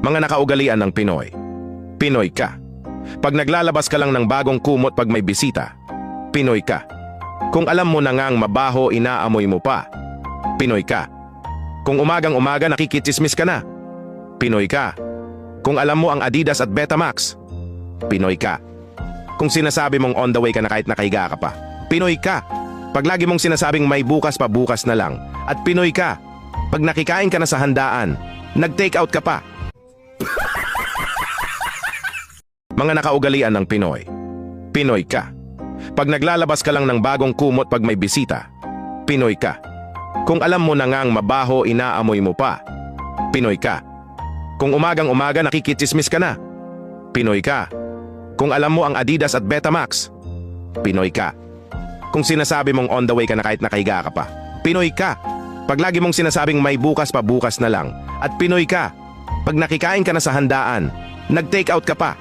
Mga nakaugalian ng Pinoy. Pinoy ka. Pag naglalabas ka lang ng bagong kumot pag may bisita, Pinoy ka. Kung alam mo na ngang mabaho, inaamoy mo pa, Pinoy ka. Kung umagang-umaga nakikitsismis ka na, Pinoy ka. Kung alam mo ang Adidas at Betamax, Pinoy ka. Kung sinasabi mong on the way ka na kahit nakahiga ka pa, Pinoy ka. Pag lagi mong sinasabing may bukas pa bukas na lang, at Pinoy ka. Pag nakikain ka na sa handaan, nag-take out ka pa. Mga nakaugalian ng Pinoy. Pinoy ka. Pag naglalabas ka lang ng bagong kumot pag may bisita, Pinoy ka. Kung alam mo na ngang mabaho, inaamoy mo pa, Pinoy ka. Kung umagang-umaga nakikitsismis ka na, Pinoy ka. Kung alam mo ang Adidas at Betamax, Pinoy ka. Kung sinasabi mong on the way ka na kahit nakahiga ka pa, Pinoy ka. Pag lagi mong sinasabing may bukas pa bukas na lang, at Pinoy ka. Pag nakikain ka na sa handaan, nag-take out ka pa.